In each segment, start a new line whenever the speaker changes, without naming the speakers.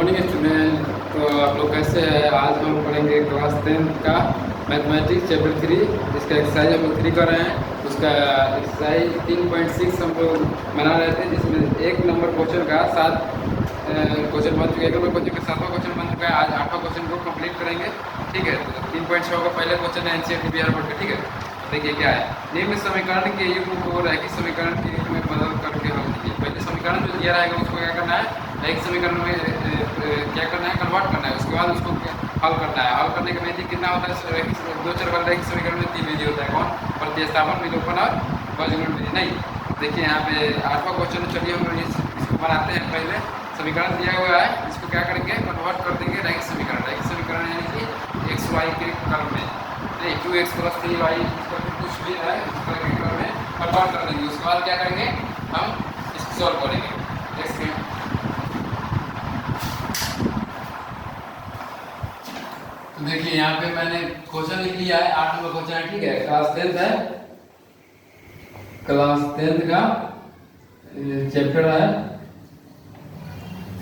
Morning student. तो आप लोग कैसे हैं? आज हम पढ़ेंगे क्लास 10 का मैथमेटिक्स चैप्टर 3। इसका एक्सरसाइज हम लोग 3 कर रहे हैं। उसका एक्सरसाइज 3.6 हम लोग बना रहे थे, जिसमें एक नंबर क्वेश्चन का 7 क्वेश्चन बन चुका है। एक नंबर क्वेश्चन का 7वां क्वेश्चन बन चुका है। आज 8वां क्वेश्चन को कंप्लीट करेंगे। ठीक है, तो 3.6 का पहले क्वेश्चन है एनसीईआरटी बिहार बोर्ड का। ठीक है, देखिए क्या है। निम्न समीकरण के युग्म को रैखिक समीकरण के युग्म में बदल करके हल कीजिए। पहले समीकरण जो दिया रहेगा उसको क्या करना है, रैखिक समीकरण में क्या करना है, कन्वर्ट करना है। उसके बाद उसको हल करना है। हल करने का विधि कितना होता है? दो चर वाले रैखिक समीकरण में 3 विधि होता है। कौन? प्रतिस्थापन, विलोपन और बजगुण विधि। नहीं, देखिए यहाँ पे 8वां क्वेश्चन। चलिए हम लोग इसको बनाते हैं। पहले समीकरण दिया हुआ है, इसको क्या करेंगे, कन्वर्ट कर देंगे रैखिक समीकरण। रैखिक समीकरण यानी कि एक्स वाई के क्रम में, नहीं 2x + 3y कुछ भी है उसका क्रम में कन्वर्ट कर देंगे। उसके बाद क्या करेंगे, हम इसको सॉल्व करेंगे। देखिए तो देखिए यहाँ पे मैंने क्वेश्चन लिख लिया है। 8 नंबर क्वेश्चन है। ठीक है, क्लास 10 है, क्लास 10 का चैप्टर है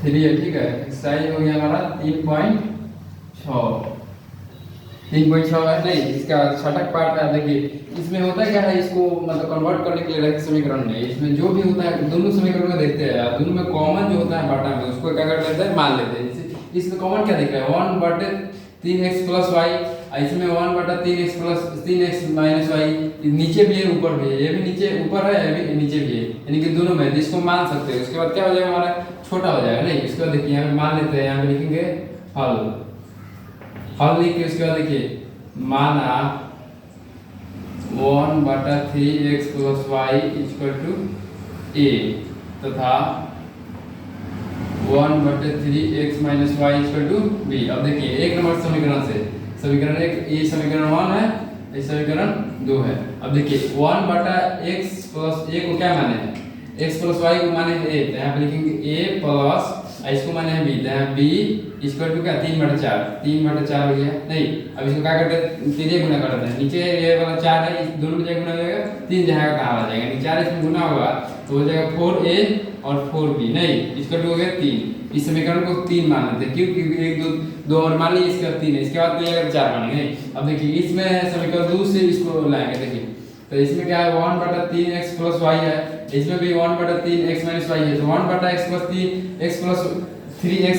3 है। ठीक है, एक्सरसाइज हो गया हमारा 3.6 है। नहीं, इसका छठक पार्ट है। देखिए इसमें होता क्या है, इसको मतलब कन्वर्ट करने के लिए रैखिक समीकरण में इसमें जो भी होता है दोनों समीकरण में देखते हैं, दोनों में कॉमन जो होता है बाटा में उसको क्या कर लेते हैं, मान लेते हैं। इसमें कॉमन क्या दिख रहा है, 1/3x + y। इसमें 1/3x + 3x - y नीचे भी है ऊपर भी है। ये भी नीचे ऊपर है, ये भी नीचे भी है, यानी कि दोनों में इसको मान सकते हैं। उसके बाद क्या हो जाएगा, हमारा छोटा हो जाएगा। नहीं, इसके बाद देखिए यहाँ पे मान लेते हैं। यहाँ पे लिखेंगे हल लिख के उसके बाद देखिए माना 1/3x + y = a तथा 1/3x - y = b। अब देखिए एक नंबर समीकरण से समीकरण 1, ये समीकरण 1 है, ये समीकरण 2 है। अब देखिए 1/x + a को क्या माने हैं, x + y को माने हैं a, तो यहाँ पे लिखेंगे a प्लस इसको माने हैं b, तो यहाँ b = क्या 3/4 हो गया। नहीं, अब इसको क्या करते हैं, 3 गुना करते हैं। नीचे ये वाला 4 है, इस दोनों में गुना हो जाएगा, 3 जाएगा कहाँ आ जाएगा, 4 इसमें गुना होगा तो हो जाएगा 4a और 4b। नहीं, इसका हो गया 3। इस समीकरण को 3 मान लेते हैं, क्योंकि 1 2 और मान लीजिए, इसका 3 है, इसके बाद कोई अगर 4 मानेंगे। अब देखिए इसमें समीकरण 2 से इसको लाएंगे। देखिए तो इसमें क्या है, 1/3x + y है, इसमें भी 1/3x - y है, तो 1/x + 3x + 3x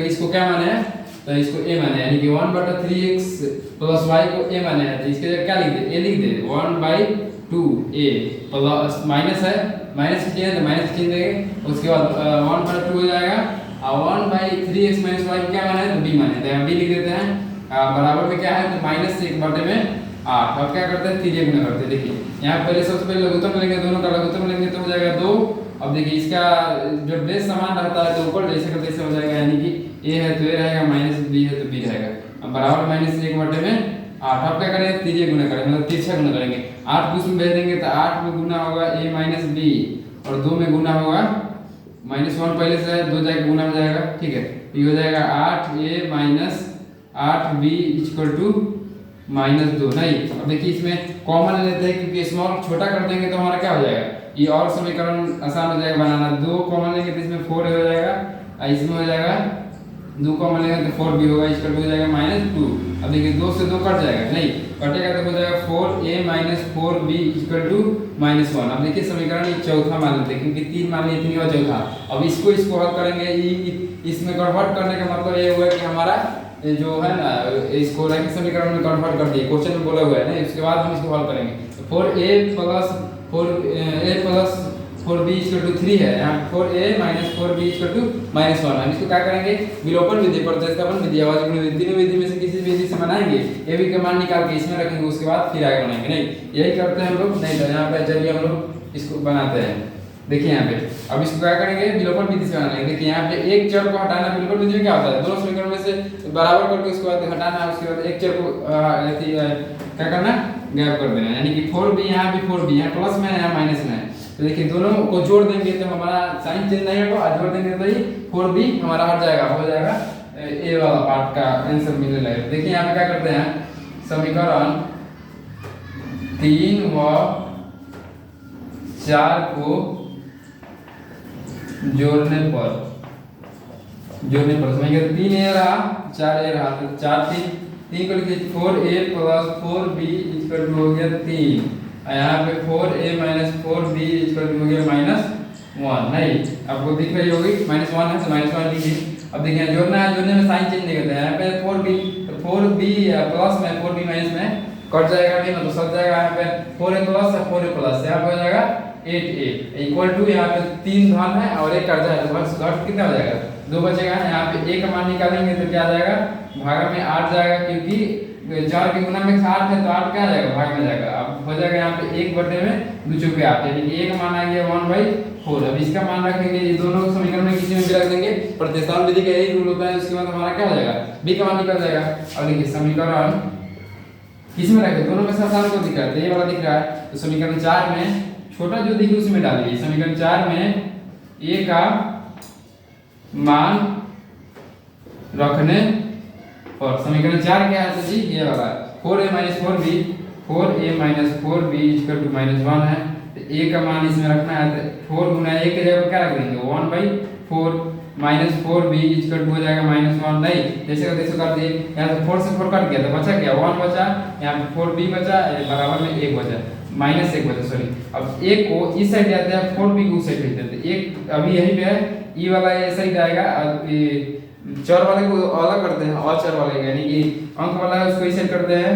इसको क्या माने हैं, तो इसको a माने, यानी कि 1/3x + y को a माने हैं। तो इसके जगह क्या लिख दे, a लिख दे, 1/2a प्लस माइनस है, माइनस की चीज़ है तो माइनस की चीज़ देंगे। उसके बाद 1/2 हो जाएगा, और 1/3x - y क्या माने है, तो b माने, तो यहाँ b लिख देते हैं। बराबर में क्या है, तो -1/8। अब क्या करते हैं, 3 गुना करते हैं। देखिए यहाँ पहले सबसे पहले लघुत्तम लेंगे, दोनों का लघुत्तम लेंगे तो हो जाएगा 2। अब देखिए इसका जो बेस समान रहता है तो ऊपर जैसे का तैसे हो जाएगा, यानी कि a है तो a रहेगा, -b है तो b रहेगा। अब बराबर -1/8। अब क्या करेंगे, 3 गुना करेंगे, मतलब तिरछा गुना करेंगे। 8 को उसमें भेज देंगे तो 8 में गुना होगा a - b, और 2 में गुना होगा -1 पहले से है, 2 जाके गुना हो जाएगा। ठीक है, ये हो जाएगा 8a - 8b = -2। नहीं, अब देखिए इसमें कॉमन लेते हैं, क्योंकि स्मॉल छोटा कर देंगे तो हमारा क्या हो जाएगा, ये और समीकरण आसान हो जाएगा बनाना। 2 कॉमन लेंगे तो इसमें 4 हो जाएगा, इसमें हो जाएगा 2 कॉमन लेंगे तो 4b होगा, इसका हो जाएगा -2। अब देखिए 2 से 2 कट जाएगा, नहीं कटेगा तो हो जाएगा 4a - 4b = -1। अब देखिए समीकरण ये चौथा मान लेते हैं, क्योंकि 3 मान लिए 3 और चौथा। अब इसको हल करेंगे। इसमें कन्वर्ट करने का मतलब ये हुआ कि हमारा जो है ना, इसको रैखिक समीकरण में कन्वर्ट कर दिए, क्वेश्चन में बोला हुआ है ना। इसके बाद हम इसको हल करेंगे। 4a + 4b = 3 है, यहाँ 4a - 4b = -1। हम इसको क्या करेंगे, विलोपन विधि, प्रतिस्थापन विधि, अवकलन विधि, तीनों विधि में से किसी विधि से बनाएंगे, a b का मान निकाल के इसमें रखेंगे, उसके बाद फिर आगे बनाएंगे। नहीं, यही करते हैं हम लोग। नहीं तो यहाँ पे चलिए हम लोग इसको बनाते हैं। देखिए यहाँ पे अब इसको क्या करेंगे, विलोपन विधि से बनाएंगे। देखिए यहाँ पे एक चर को हटाना, विलोपन विधि में क्या होता है, दोनों समीकरण में से बराबर करके उसके बाद हटाना है। उसके बाद एक चर को क्या करना, गैप कर देना, यानी कि 4b, यहाँ भी 4b, यहाँ प्लस में है, यहाँ माइनस में है। तो देखिए दोनों को जोड़ देंगे तो हमारा साइन चेंज नहीं होगा, जोड़ देंगे तो ही 4b हमारा हट जाएगा, हो जाएगा ए वाला पार्ट का आंसर मिलने लगेगा। देखिए यहाँ पे क्या करते हैं, समीकरण 3 व 4 को जोड़ने पर जोड़ने पर समीकरण 3a रहा 4a रहा तो 4 3 को लिखिए 4a plus 4b equal to हो गया 3 और यहाँ पे 4a minus 4b equal to हो गया -1 नहीं आपको दिख रही होगी -1 है तो -1 लिखिए। अब देखिए जोड़ना है, जोड़ने में साइन चेंज नहीं करते हैं। यहाँ पे 4b तो 4b प्लस में 4b माइनस में कट जाएगा नहीं तो सब जाएगा। यहाँ पे 4a प्लस और 4a प्लस यहाँ पे हो जाएगा 8a इक्वल टू यहाँ पे 3 धन है और 1 कट जाएगा तो बस घट कितना हो जाएगा 2 बचेगा। यहाँ पे a का मान निकालेंगे तो क्या आ जाएगा भागा में 8 जाएगा क्योंकि 4 के गुना में 8 है तो 8 क्या आ जाएगा भाग में जाएगा। अब हो जाएगा यहाँ पे 1 बटे में 2 चौके 8 यानी कि a का मान आ गया 1/4। अब इसका मान रखेंगे ये दोनों समीकरण में किसी में भी रख देंगे प्रतिस्थापन विधि का यही रूल होता है। उसके बाद हमारा क्या हो जाएगा b का मान निकल जाएगा। अब देखिए समीकरण किस में रखे दोनों में से आसान को दिख रहा है ये वाला दिख रहा है तो समीकरण 4 में छोटा जो दिखे उसमें डालिए। समीकरण 4 में a का मान रखने और समीकरण 4 क्या है तो जी ये वाला 4a minus 4b 4a minus 4b equal to -1 है तो a का मान इसमें रखना है तो 4 गुना a के जगह पर क्या रख देंगे 1/4 माइनस 4b इक्वल टू हो जाएगा -1 नहीं जैसे का तैसे कर दिए। यहाँ से 4 से 4 कट गया तो बचा क्या 1 बचा, यहाँ पे 4b बचा बराबर में 1 बचा -1 बचा सॉरी। अब a को इस साइड जाते हैं 4b को उस साइड भेज देते हैं। एक अभी यहीं पे है e वाला ये साइड आएगा चर वाले को अलग करते हैं और चर वाले का यानी कि अंक वाला है उसको इस साइड करते हैं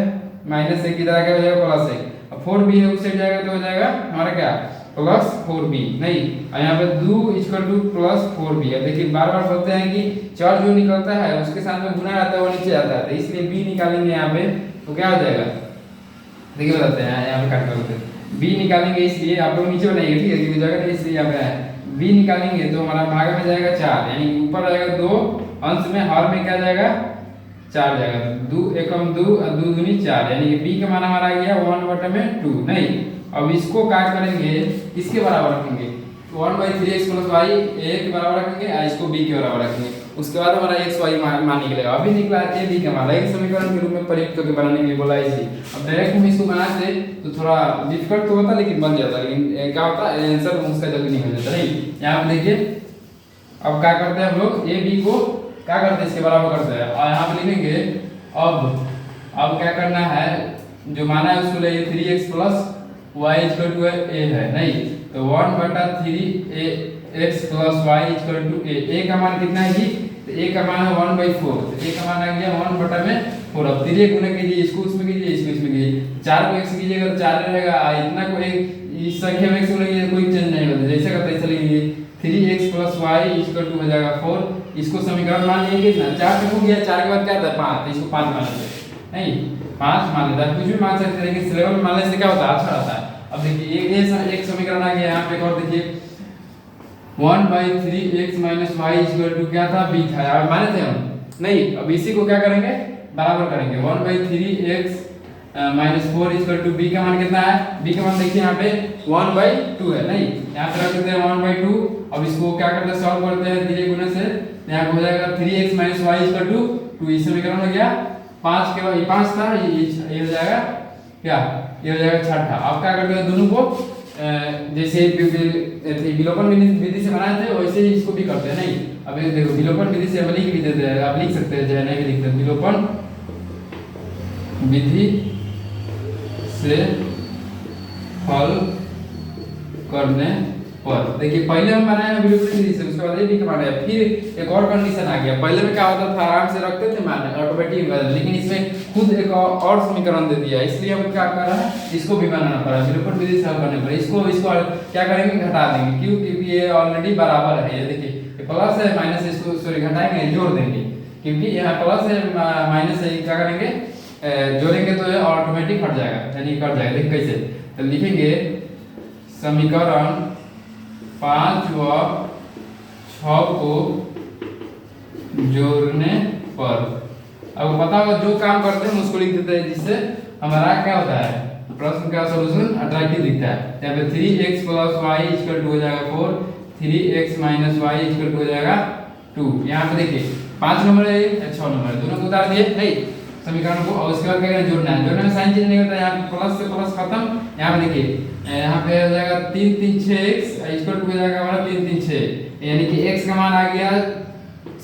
-1 की तरह क्या हो जाएगा +1। अब 4b है उस साइड जाएगा तो हो जाएगा हमारा क्या +4b नहीं और यहाँ पे 2 इक्वल टू +4b। अब देखिए बार बार बोलते हैं कि चर जो निकलता है उसके साथ में गुना आता है वो नीचे आता है तो इसलिए b निकालेंगे यहाँ पे तो क्या हो जाएगा देखिए बताते हैं यहाँ पे काट करते हैं b निकालेंगे इसलिए आप लोग नीचे बनाइए ठीक है क्योंकि जगह नहीं इसलिए यहाँ पे है b निकालेंगे तो हमारा भाग में जाएगा 4 यानी ऊपर आएगा 2 अंश में हर में क्या जाएगा 4 जाएगा 2 एकम 2 और 2 दूनी 4 यानी कि b का मान हमारा आ गया 1/2 नहीं। अब इसको क्या करेंगे किसके बराबर रखेंगे 1/3x + y a के बराबर रखेंगे और इसको b के बराबर रखेंगे। उसके बाद हमारा x y मान निकलेगा। अभी निकला है a b का मान एक समीकरण के रूप में प्रयुक्त करके बनाने के लिए बोला है इसी। अब डायरेक्ट हम इसको बनाते तो थोड़ा डिफिकल्ट तो होता लेकिन बन जाता लेकिन क्या होता आंसर उसका जल्दी नहीं हो जाता नहीं। यहाँ पे देखिए अब क्या करते हैं हम लोग a b को क्या करते हैं इसके बराबर करते हैं और यहाँ पे लिखेंगे अब क्या करना है जो माना है उसको ले 3x + y = a है नहीं तो 1/3x + y = a का मान कितना है जी तो a का मान है 1/4 तो a का मान आ गया 1/4। अब 3 गुना कीजिए इसको उसमें कीजिए इसको इसमें कीजिए 4 को x कीजिएगा तो 4 रहेगा इतना को इस संख्या में x लगेगा कोई चेंज नहीं होता जैसे का तैसे लिखिए 3x + y = हो जाएगा 4। इसको समीकरण मान लिए कितना 4 से हो गया 4 के बाद क्या था 5 तो इसको 5 मान लेते नहीं 5 मान लेता कुछ भी मान सकते हैं लेकिन सिलेबस में मानने से क्या होता है अच्छा रहता है। अब देखिए एक समीकरण आ गया यहाँ पे और देखिए 1/3x - y = क्या था b था यार माने थे हम नहीं। अब इसी को क्या करेंगे बराबर करेंगे 1/3x - 4 = b का मान कितना है b का मान देखिए यहाँ पे 1/2 है नहीं यहाँ पे रख देते हैं 1/2। अब इसको क्या करते हैं सॉल्व करते हैं धीरे गुने से यहाँ पे हो जाएगा 3x - y = 2 इस समीकरण में गया 5 के बाद 5 था ये हो जाएगा क्या ये हो जाएगा 6। अब क्या करते हैं दोनों को जैसे विलोपन विधि से बनाए थे वैसे ही इसको भी करते हैं नहीं। अब ये देखो विलोपन विधि से हम लिख भी देते हैं आप लिख सकते हैं चाहे नहीं भी लिखते विलोपन विधि से हल करने पर देखिए पहले हम बनाए हैं विलोपन विधि से उसके बाद ये भी मान है फिर एक और कंडीशन आ गया। पहले में क्या होता था आराम से रखते थे मान ऑटोमेटिक लेकिन इसमें खुद एक और समीकरण दे दिया इसलिए हम क्या कर रहे हैं इसको भी बनाना पड़ा विलोपन विधि से हल करने पर इसको क्या करेंगे घटा देंगे क्यों क्योंकि ये ऑलरेडी बराबर है। ये देखिए ये प्लस है माइनस इसको सॉरी घटाएंगे जोड़ देंगे क्योंकि यहाँ प्लस है माइनस है क्या करेंगे जोड़ेंगे तो ये ऑटोमेटिक हट जाएगा यानी कट जाएगा। देखिए कैसे तो लिखेंगे समीकरण 5 व 6 को जोड़ने पर अब पता होगा जो काम करते हैं उसको लिख देते हैं जिससे हमारा क्या होता है प्रश्न का सॉल्यूशन अट्रैक्टिव दिखता है। यहाँ पे 3x + y = हो जाएगा 4 3x - y = हो जाएगा 2। यहाँ पे देखिए 5 नंबर है 6 नंबर है दोनों को उतार दिए नहीं समीकरण को और उसके बाद क्या जोड़ना है। जोड़ने में साइन चेंज नहीं होता है यहाँ पे प्लस से प्लस खत्म। यहाँ पे देखिए यहाँ पे हो जाएगा 3 3 6x = हो जाएगा हमारा 3 3 6 यानी कि x का मान आ गया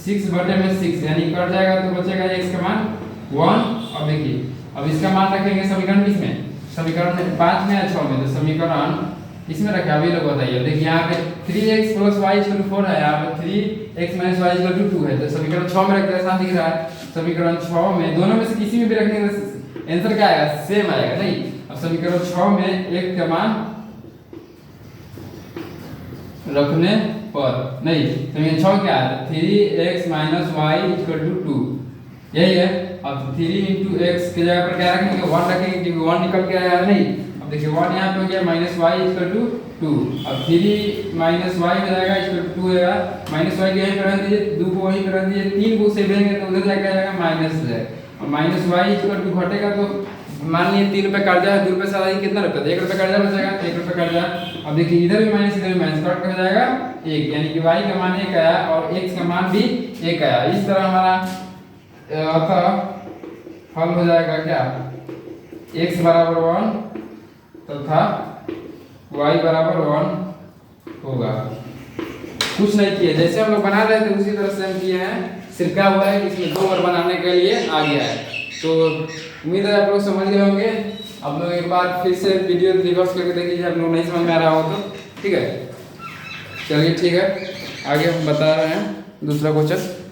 6/6 यानी कट जाएगा तो बचेगा x का मान 1। अब देखिए अब इसका मान रखेंगे समीकरण किसमें, समीकरण 5 में या 6 में, तो समीकरण इसमें रखे। अभी लोग बताइए, देखिए यहाँ पे 3x + y = 4 है, यहाँ पे 3x - y = 2 है, तो समीकरण 6 में रखते हैं, साथ दिख रहा है। समीकरण 6 में दोनों में से किसी में भी रखने का आंसर क्या आएगा, सेम आएगा नहीं। अब समीकरण 6 में x का मान रखने पर नहीं, समीकरण 6 क्या है, 3x - y = 2 यही है। अब 3 × x के जगह पर क्या रखेंगे, 1 रखेंगे क्योंकि 1 निकल के आया है नहीं। अब देखिए 1 यहाँ पे हो गया, -y = 2। अब 3 - y हो जाएगा = 2 है, -y के यहीं पर रख दीजिए, 2 को वहीं पर रख दीजिए, 3 को सेवेंगे तो उधर जाकर आएगा माइनस है। और -y = घटेगा तो मान लीजिए 3 रुपये कट जाए, 2 रुपये से आधा कितना रुपये, 1 रुपये कट जाए बचेगा, 1 रुपये कट जाए। अब देखिए इधर भी माइनस इधर भी माइनस, कट हो जाएगा 1, यानी कि y का मान 1 आया और x का मान भी 1 आया। इस तरह हमारा अतः हल हो जाएगा क्या, x = 1 तथा y = 1 होगा। कुछ नहीं किया, जैसे हम लोग बना रहे थे उसी तरह से हम किए हैं, सिर्फ क्या हुआ है कि इसमें 2 बार बनाने के लिए आ गया है। तो उम्मीद है आप लोग समझ गए होंगे। आप लोग एक बार फिर से वीडियो रिकॉर्ड करके देखिए, आप लोग नहीं समझ में आ रहा हो तो ठीक है। चलिए ठीक है, आगे हम बता रहे हैं दूसरा क्वेश्चन।